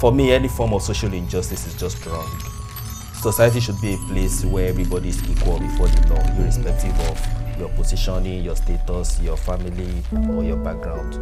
For me, any form of social injustice is just wrong. Society should be a place where everybody is equal before the law, irrespective of your positioning, your status, your family, or your background.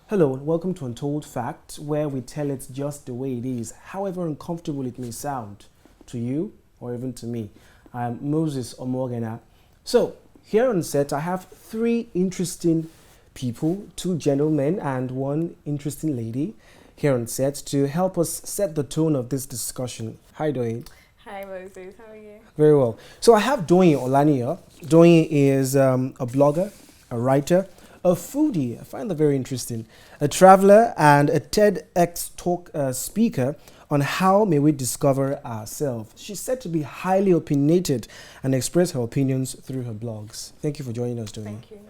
Hello and welcome to Untold Facts, where we tell it just the way it is, however uncomfortable it may sound to you or even to me. I'm Moses Omogena. So, here on set, I have three interesting people, two gentlemen and one interesting lady here on set to help us set the tone of this discussion. Hi, Doyin. Hi, Moses. How are you? Very well. So I have Doyin Olani here. Doyin is a blogger, a writer, a foodie, I find that very interesting, a traveler, and a TEDx talk speaker on how may we discover ourselves. She's said to be highly opinionated and express her opinions through her blogs. Thank you for joining us, Doyin. Thank you, Moses.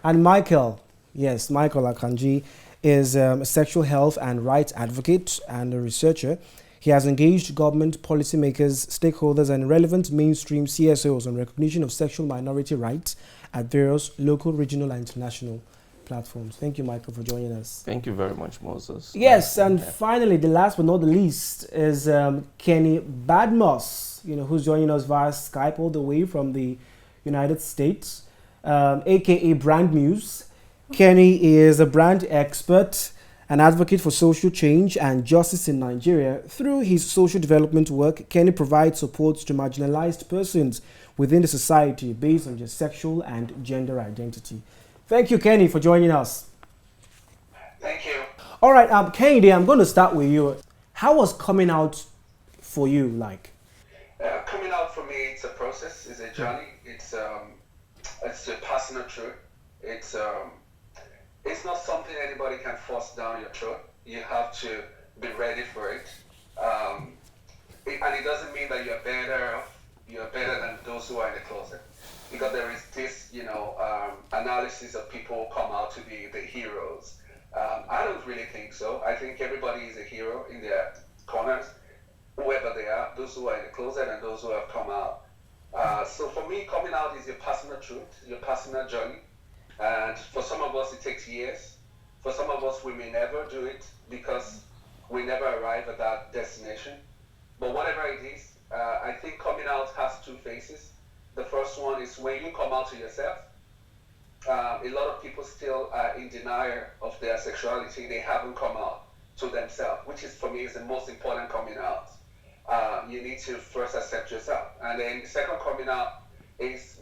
And Michael Akanji is a sexual health and rights advocate and a researcher. He has engaged government, policymakers, stakeholders, and relevant mainstream CSOs on recognition of sexual minority rights at various local, regional, and international platforms. Thank you, Michael, for joining us. Thank you very much, Moses. Yes, and finally, the last but not the least is Kenny Badmoss, who's joining us via Skype all the way from the United States, aka Brand Muse. Kenny is a brand expert, an advocate for social change and justice in Nigeria. Through his social development work, Kenny provides support to marginalized persons within the society based on their sexual and gender identity. Thank you, Kenny, for joining us. Thank you. All right, Kenny, I'm going to start with you. How was coming out for you like? Coming out for me, it's a process, it's a journey. It's a personal truth. It's not something anybody can force down your throat. You have to be ready for it. And it doesn't mean that you're better than those who are in the closet. Because there is this, analysis of people who come out to be the heroes. I don't really think so. I think everybody is a hero in their corners, whoever they are, those who are in the closet and those who have come out. So for me, coming out is your personal truth, your personal journey. And for some of us, it takes years. For some of us, we may never do it because we never arrive at that destination. But whatever it is, I think coming out has two phases. The first one is when you come out to yourself. A lot of people still are in denial of their sexuality. They haven't come out to themselves, which is, for me, is the most important coming out. You need to first accept yourself. And then the second coming out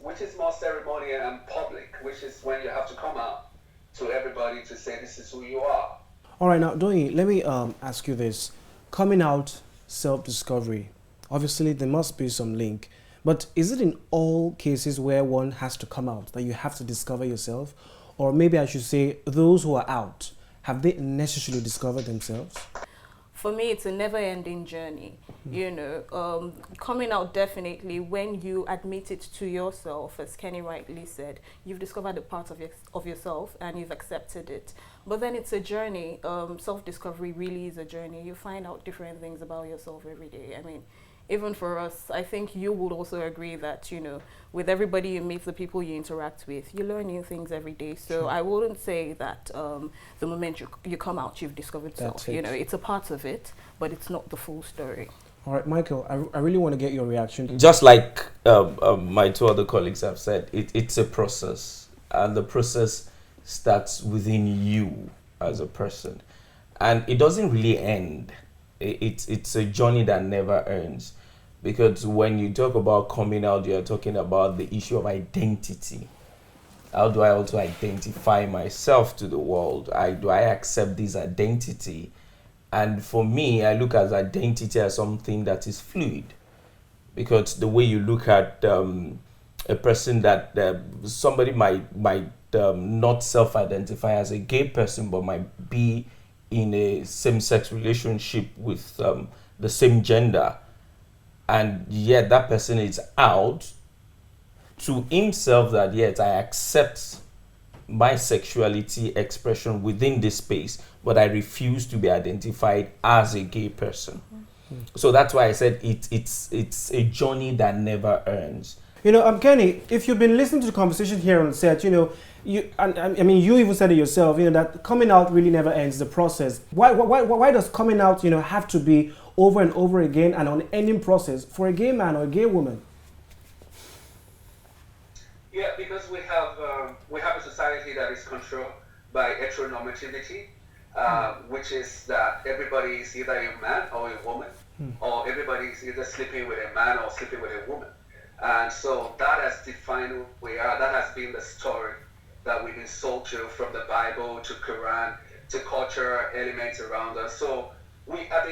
which is more ceremonial and public, which is when you have to come out to everybody to say this is who you are. All right, now, Doyin, let me ask you this. Coming out, self-discovery. Obviously, there must be some link. But is it in all cases where one has to come out, that you have to discover yourself? Or maybe I should say, those who are out, have they necessarily discovered themselves? For me, it's a never-ending journey. Coming out, definitely, when you admit it to yourself, as Kenny rightly said, you've discovered a part of yourself and you've accepted it. But then it's a journey. Self-discovery really is a journey. You find out different things about yourself every day. I mean, even for us, I think you would also agree that, with everybody you meet, the people you interact with, you learn new things every day. So I wouldn't say that the moment you come out, you've discovered self. It's a part of it, but it's not the full story. All right, Michael, I really want to get your reaction. Just like my two other colleagues have said, it's a process. And the process starts within you as a person. And it doesn't really end. It's a journey that never ends. Because when you talk about coming out, you're talking about the issue of identity. How do I also identify myself to the world? Do I accept this identity? And for me, I look at identity as something that is fluid. Because the way you look at a person that somebody might not self-identify as a gay person, but might be in a same-sex relationship with the same gender, and yet that person is out to himself that yet I accept my sexuality expression within this space, but I refuse to be identified as a gay person. Mm-hmm. So that's why I said it's a journey that never ends. Kenny, if you've been listening to the conversation here on set, I mean, you even said it yourself, that coming out really never ends the process. Why does coming out, have to be over and over again and an ending process for a gay man or a gay woman? Yeah, because we have a society that is controlled by heteronormativity, which is that everybody is either a man or a woman, or everybody is either sleeping with a man or sleeping with a woman. And so that has defined who we are. That has been the story that we've been sold to, from the Bible to Quran to cultural elements around us. So we have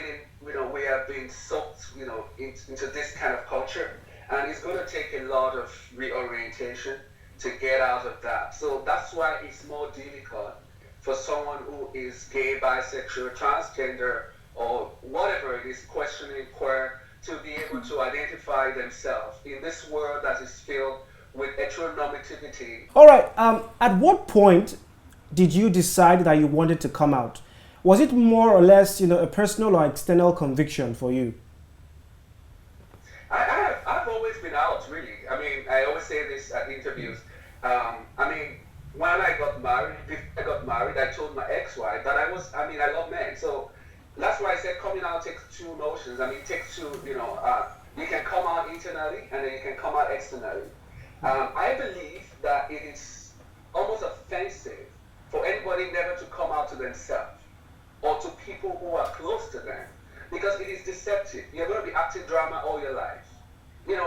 been soaked, into this kind of culture, and it's going to take a lot of reorientation to get out of that. So that's why it's more difficult for someone who is gay, bisexual, transgender, or whatever it is, questioning, queer, to be able to identify themselves in this world that is filled with heteronormativity. All right. At what point did you decide that you wanted to come out? Was it more or less, a personal or external conviction for you? I've always been out, really. I mean, I always say this at interviews. When I got married, I told my ex-wife that I love men. So that's why I said coming out takes two emotions. It takes two, you can come out internally and then you can come out externally. I believe that it is almost offensive for anybody never to come out to themselves or to people who are close to them, because it is deceptive. You're going to be acting drama all your life. You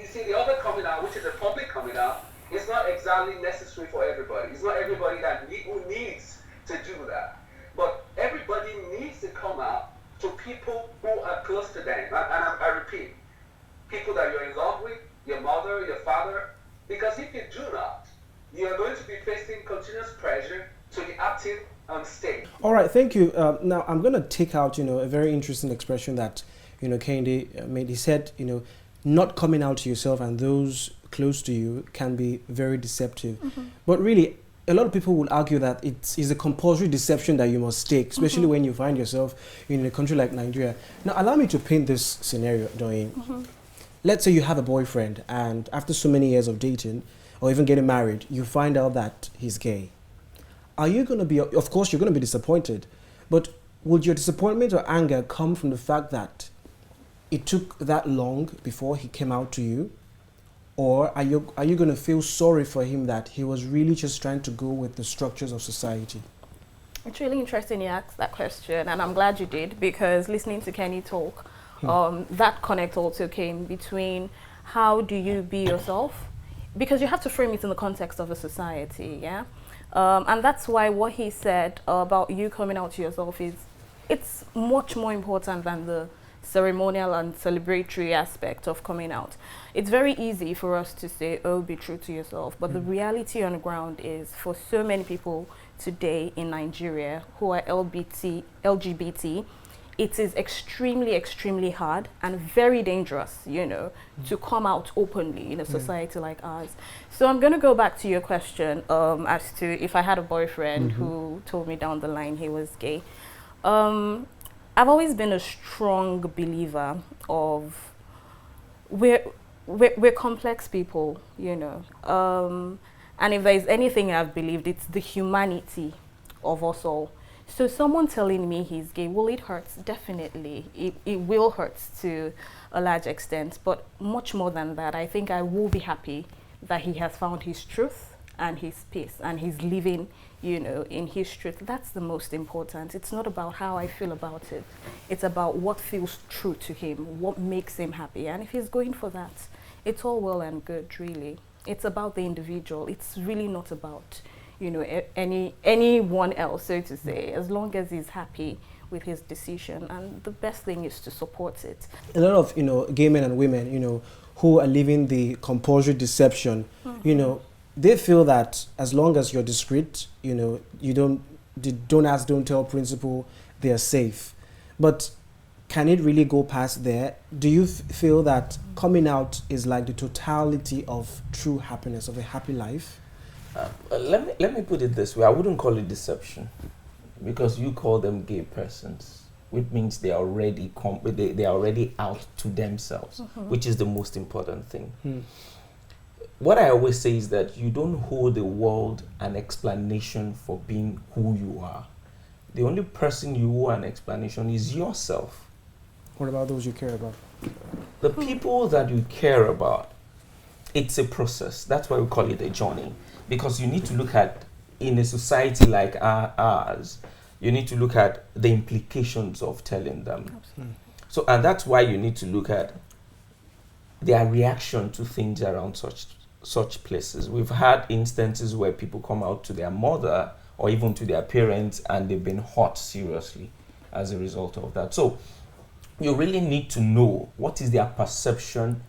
see the other coming out, which is a public coming out, is not exactly necessary for everybody. It's not everybody who needs to do that. But everybody needs to come out to people who are close to them. And I repeat, people that you're in love with, your mother, your father, because if you do not, you are going to be facing continuous pressure to be active on stage. All right, thank you. Now I'm going to take out, a very interesting expression that, Kehinde made. He said, not coming out to yourself and those close to you can be very deceptive. Mm-hmm. But really, a lot of people will argue that it is a compulsory deception that you must take, especially when you find yourself in a country like Nigeria. Now, allow me to paint this scenario, Doyin. Mm-hmm. Let's say you have a boyfriend, and after so many years of dating, or even getting married, you find out that he's gay. Are you going to be, of course, you're going to be disappointed, but would your disappointment or anger come from the fact that it took that long before he came out to you? Or are you going to feel sorry for him that he was really just trying to go with the structures of society? It's really interesting you asked that question, and I'm glad you did, because listening to Kenny talk, that connect also came between how do you be yourself, because you have to frame it in the context of a society, yeah? And that's why what he said about you coming out to yourself it's much more important than the ceremonial and celebratory aspect of coming out. It's very easy for us to say, oh, be true to yourself, but the reality on the ground is, for so many people today in Nigeria who are LGBT, it is extremely, extremely hard and very dangerous, to come out openly in a society like ours. So I'm going to go back to your question as to if I had a boyfriend who told me down the line he was gay. I've always been a strong believer of we're complex people, and if there's anything I've believed, it's the humanity of us all. So someone telling me he's gay, well, it hurts, definitely. It will hurt to a large extent, but much more than that, I think I will be happy that he has found his truth and his peace, and he's living, in his truth. That's the most important. It's not about how I feel about it. It's about what feels true to him, what makes him happy. And if he's going for that, it's all well and good, really. It's about the individual. It's really not about anyone else, so to say, as long as he's happy with his decision. And the best thing is to support it. A lot of, gay men and women, who are living the compulsory deception, they feel that as long as you're discreet, you don't ask, don't tell principle, they're safe. But can it really go past there? Do you feel that coming out is like the totality of true happiness, of a happy life? Let me put it this way. I wouldn't call it deception, because you call them gay persons, which means they are already they are already out to themselves, which is the most important thing. what I always say is that you don't hold the world an explanation for being who you are. The only person you owe an explanation is yourself. What about those you care about? The people that you care about, it's a process. That's why we call it a journey. Because you need to look at, in a society like ours, you need to look at the implications of telling them. Absolutely. So, and that's why you need to look at their reaction to things around such places. We've had instances where people come out to their mother or even to their parents and they've been hurt seriously as a result of that. So you really need to know what is their perception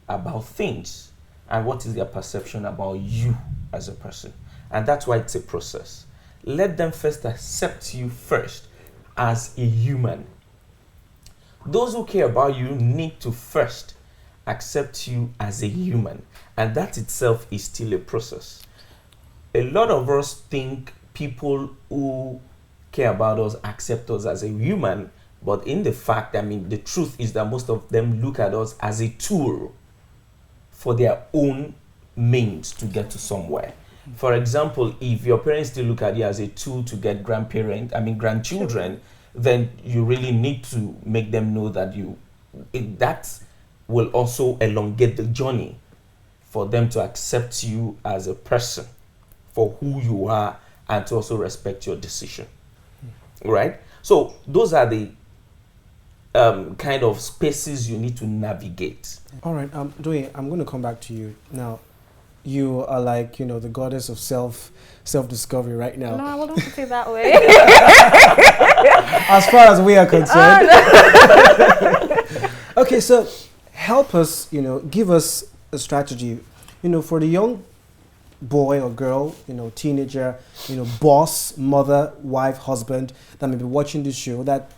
about things and what is their perception about you as a person. And that's why it's a process. Let them first accept you first as a human. Those who care about you need to first accept you as a human. And that itself is still a process. A lot of us think people who care about us accept us as a human, but in the fact, I mean, the truth is that most of them look at us as a tool for their own means to get to somewhere. For example, if your parents still look at you as a tool to get grandchildren, then you really need to make them know that that will also elongate the journey for them to accept you as a person for who you are and to also respect your decision. Right? So those are the kind of spaces you need to navigate. All right, Doye, I'm going to come back to you now. You are like, the goddess of self-discovery right now. No, I wouldn't put it that way. As far as we are concerned. Okay, so help us, give us a strategy, for the young boy or girl, teenager, boss, mother, wife, husband that may be watching this show that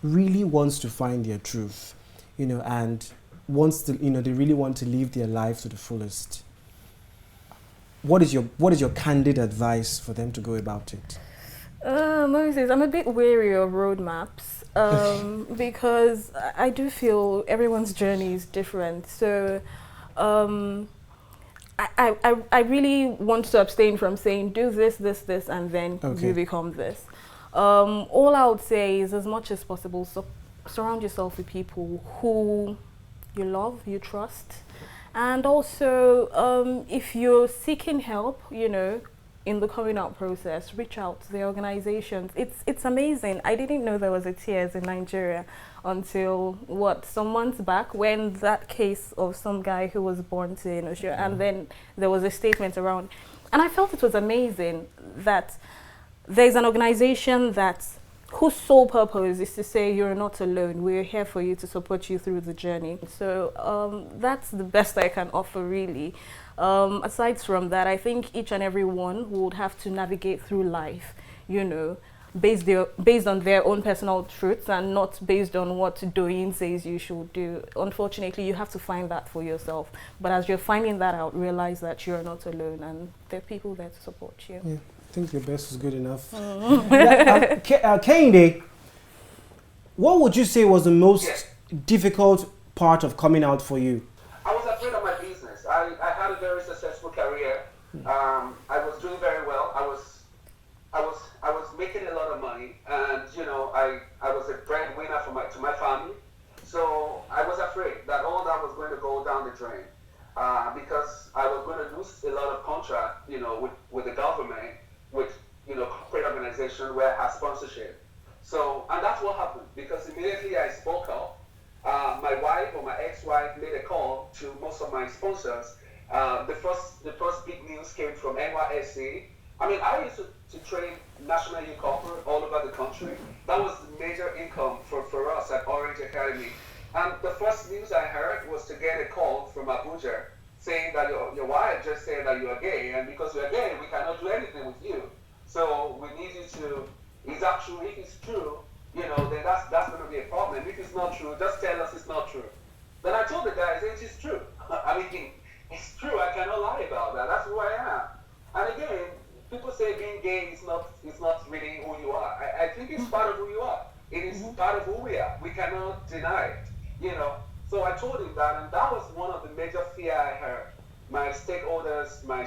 really wants to find their truth, and wants to, they really want to live their life to the fullest. What is your candid advice for them to go about it? Moses, I'm a bit wary of roadmaps because I do feel everyone's journey is different. So I really want to abstain from saying do this, and then you become this. All I would say is, as much as possible, surround yourself with people who you love, you trust. And also, if you're seeking help, in the coming out process, reach out to the organizations. It's amazing. I didn't know there was a tears in Nigeria until some months back, when that case of some guy who was born to Osho, and then there was a statement around, and I felt it was amazing that there's an organization whose sole purpose is to say you're not alone. We're here for you to support you through the journey. So that's the best I can offer, really. Aside from that, I think each and every one would have to navigate through life, based on their own personal truths and not based on what Doyin says you should do. Unfortunately, you have to find that for yourself. But as you're finding that out, realize that you're not alone and there are people there to support you. Yeah. I think your best is good enough. Kehinde, what would you say was the most difficult part of coming out for you? I was afraid of my business. I had a very successful career. I was doing very well. I was making a lot of money, and I was a breadwinner to my family. So I was afraid that all that was going to go down the drain because I was going to lose a lot of contract, with the government, with corporate organization where I had sponsorship. So, and that's what happened, because immediately I spoke up. My wife or my ex-wife made a call to most of my sponsors. The first big news came from NYSC. I mean, I used to train national youth corporate all over the country. That was major income for us at Orange Academy. And the first news I heard was to get a call from Abuja saying that your wife just said that you are gay, and because you are gay, we cannot do anything with you. So we need you to, is that true? If it's true, then that's going to be a problem. If it's not true, just tell us it's not true. Then I told the guys, it is true. I mean, it's true. I cannot lie about that. That's who I am. And again, people say being gay is not really who you are. I think it's part of who you are. It is part of who we are. We cannot deny it. So I told him that, and that was one of the major fear I heard. my stakeholders, my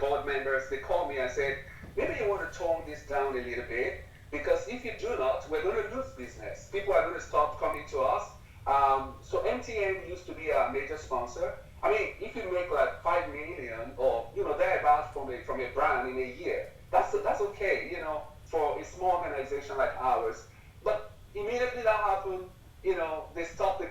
board members, they call me and said, maybe you want to tone this down a little bit because if you do not, we're going to lose business. People are going to stop coming to us. So MTN used to be a major sponsor. I mean, if you make like 5 million or thereabouts from a brand in a year, that's okay, for a small organization like ours. But immediately that happened, they stopped the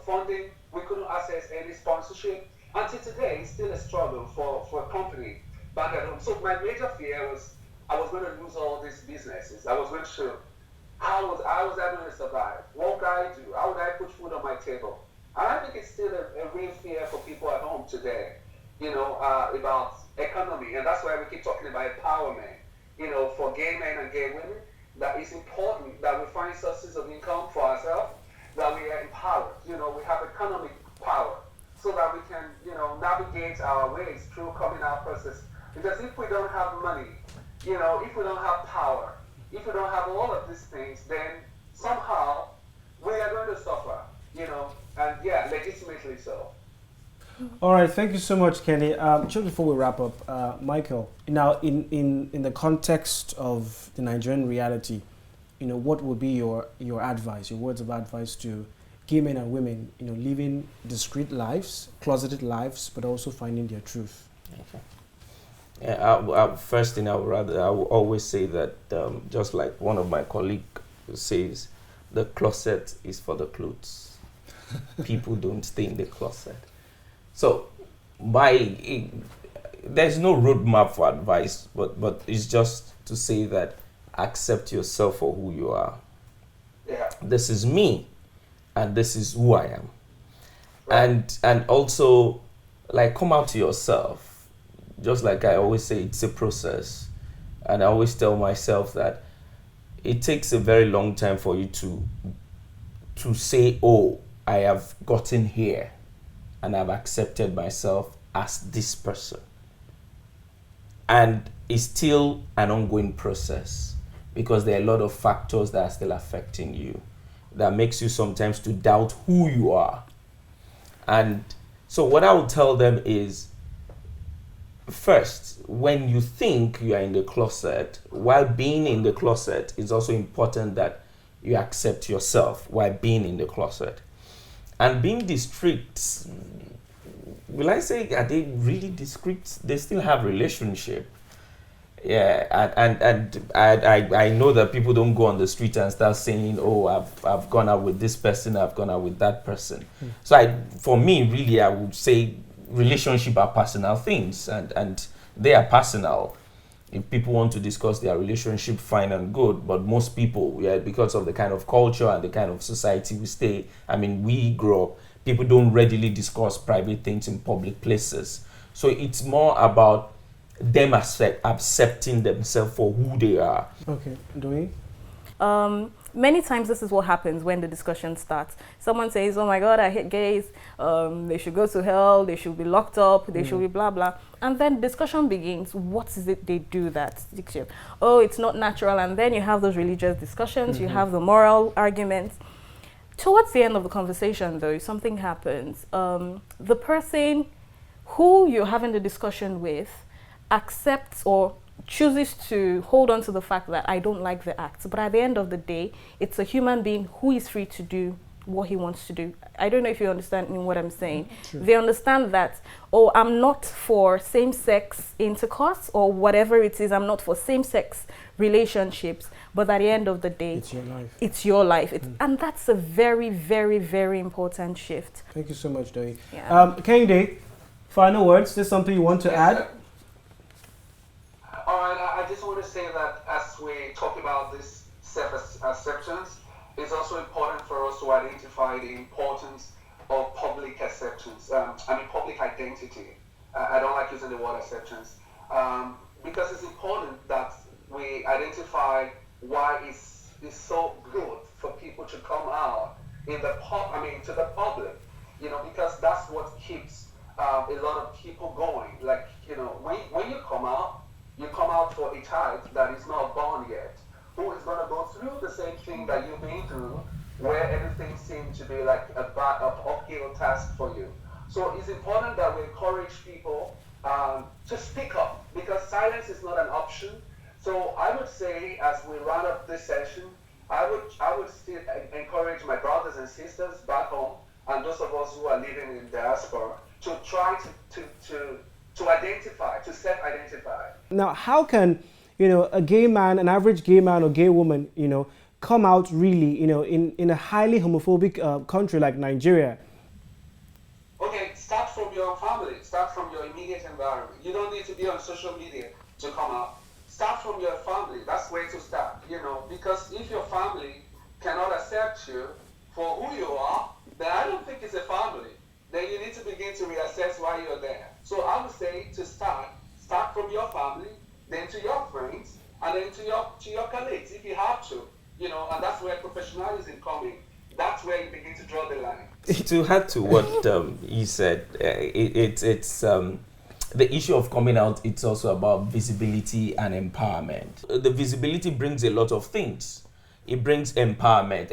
funding. We couldn't access any sponsorship. Until today, it's still a struggle for a company back at home. So my major fear was I was going to lose all these businesses. I was going to, how was I going to survive? What would I do? How would I put food on my table? And I think it's still a real fear for people at home today, about economy. And that's why we keep talking about empowerment, for gay men and gay women. That it's important that we find sources of income for ourselves, that we are empowered, we have economic power so that we can, navigate our ways through coming out process. Because if we don't have money, if we don't have power, if we don't have all of these things, then somehow we are going to suffer, and yeah, legitimately so. All right, thank you so much, Kenny. Just before we wrap up, Michael, now in the context of the Nigerian reality, what would be your advice, your words of advice to gay men and women, living discreet lives, closeted lives, but also finding their truth? Okay. Yeah, first thing I will always say that just like one of my colleagues says, the closet is for the clothes. People don't stay in the closet. So, there's no roadmap for advice, but it's just to say that accept yourself for who you are. Yeah. This is me, and this is who I am. Right. And also, like, come out to yourself. Just like I always say, it's a process. And I always tell myself that it takes a very long time for you to say, oh, I have gotten here and I've accepted myself as this person. And it's still an ongoing process because there are a lot of factors that are still affecting you that makes you sometimes to doubt who you are. And so what I would tell them is, first, when you think you are in the closet, while being in the closet, it's also important that you accept yourself while being in the closet. And being discreet, will I say, are they really discreet? They still have relationship. Yeah, and I know that people don't go on the street and start saying, oh, I've gone out with this person, I've gone out with that person. So for me, really, I would say relationship are personal things, and they are personal. If people want to discuss their relationship, fine and good, but most people, because of the kind of culture and the kind of society we grow up, people don't readily discuss private things in public places. So it's more about them accepting themselves for who they are. Okay, Doi? Many times this is what happens when the discussion starts. Someone says, oh my God, I hate gays, they should go to hell, they should be locked up, they should be blah, blah. And then discussion begins. What is it they do that sticks you? Oh, it's not natural. And then you have those religious discussions, you have the moral arguments. Towards the end of the conversation, though, something happens. The person who you're having the discussion with accepts or chooses to hold on to the fact that I don't like the act. But at the end of the day, it's a human being who is free to do what he wants to do. I don't know if you understand what I'm saying. True. They understand that, oh, I'm not for same-sex intercourse or whatever it is. I'm not for same-sex relationships. But at the end of the day, It's your life. It's your life. And that's a very, very, very important shift. Thank you so much, Doi. Yeah. Kehinde, final words. There's something you want to add? All right, I just want to say that as we talk about this self-acceptance, it's also important for us to identify the importance of public acceptance. Public identity. I don't like using the word acceptance because it's important that we identify why it's so good for people to come out to the public. Because that's what keeps a lot of people going. Like, when you come out for a child that is not born yet, who is going to go through the same thing that you've been through, where everything seems to be like an uphill task for you. So it's important that we encourage people to speak up, because silence is not an option. So I would say, as we round up this session, I would still encourage my brothers and sisters back home and those of us who are living in diaspora to try to identify, to self-identify. Now, how can, a gay man, an average gay man or gay woman, come out really, in a highly homophobic country like Nigeria? Okay, start from your family, start from your immediate environment. You don't need to be on social media to come out. Start from your family. That's where to start, because if your family cannot accept you for who you are, then I don't think it's a family. Then you need to begin to reassess why you're there. So I would say to start from your family, then to your friends, and then to your colleagues if you have to, and that's where professionalism comes in. That's where you begin to draw the line. To add to what he said, it's the issue of coming out. It's also about visibility and empowerment. The visibility brings a lot of things. It brings empowerment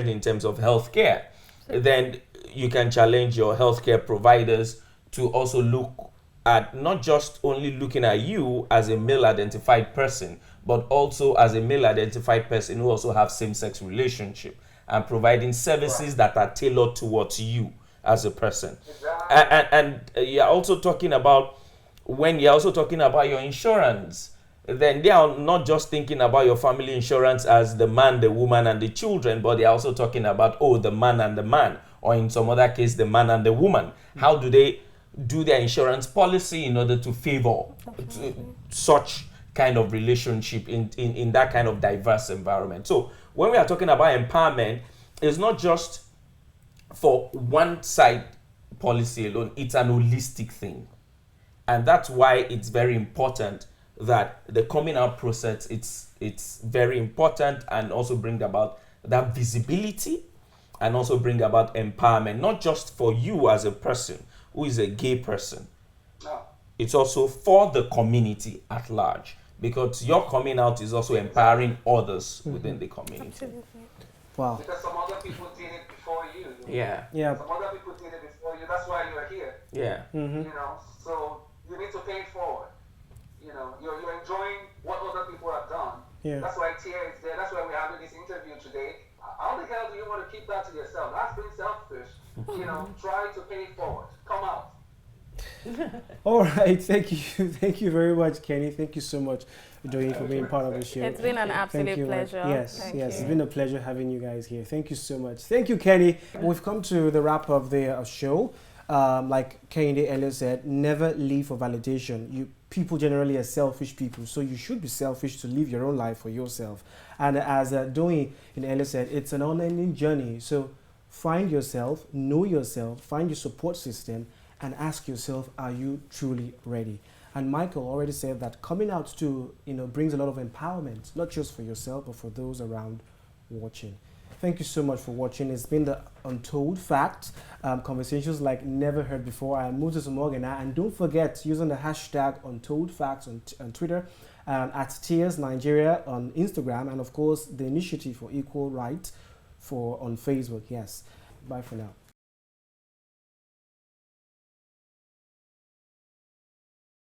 in terms of healthcare. Then you can challenge your healthcare providers to also look at not just only looking at you as a male identified person, but also as a male identified person who also have same-sex relationship, and providing services that are tailored towards you as a person. Exactly. And you're also talking about, when you're also talking about your insurance, then they are not just thinking about your family insurance as the man, the woman, and the children, but they're also talking about, the man and the man, or in some other case, the man and the woman. How do they do their insurance policy in order to favor such kind of relationship in that kind of diverse environment? So when we are talking about empowerment, it's not just for one side policy alone, it's an holistic thing. And that's why it's very important that the coming out process, it's very important, and also bring about that visibility, and also bring about empowerment, not just for you as a person who is a gay person. No. It's also for the community at large, because your coming out is also empowering others within the community. Absolutely. Wow. Because some other people did it before you. Yeah. Yeah. Some other people did it before you. That's why you're here. Yeah. So you need to pay it forward. You're enjoying what other people have done. Yeah. That's why Tia is there. That's why we're having this interview today. How the hell do you want to keep that to yourself? That's being selfish. Try to pay it forward. Come out. All right. Thank you very much, Kenny. Thank you so much, Joey, for being part of the show. It's been an absolute Thank you. pleasure. Yes, Thank yes. It's you. been a pleasure having you guys here. Thank you so much. Thank you, Kenny. We've come to the wrap of the show. Like Kenny earlier said, never live for validation. People generally are selfish people, so you should be selfish to live your own life for yourself. And as Doi earlier said, it's an unending journey. So find yourself, know yourself, find your support system, and ask yourself, are you truly ready? And Michael already said that coming out too, brings a lot of empowerment, not just for yourself, but for those around watching. Thank you so much for watching. It's been the Untold Facts, conversations like never heard before. I am Moses Morgana, and don't forget using the hashtag Untold Facts on Twitter, at Tears Nigeria on Instagram, and of course the Initiative for Equal Rights on Facebook. Yes. Bye for now.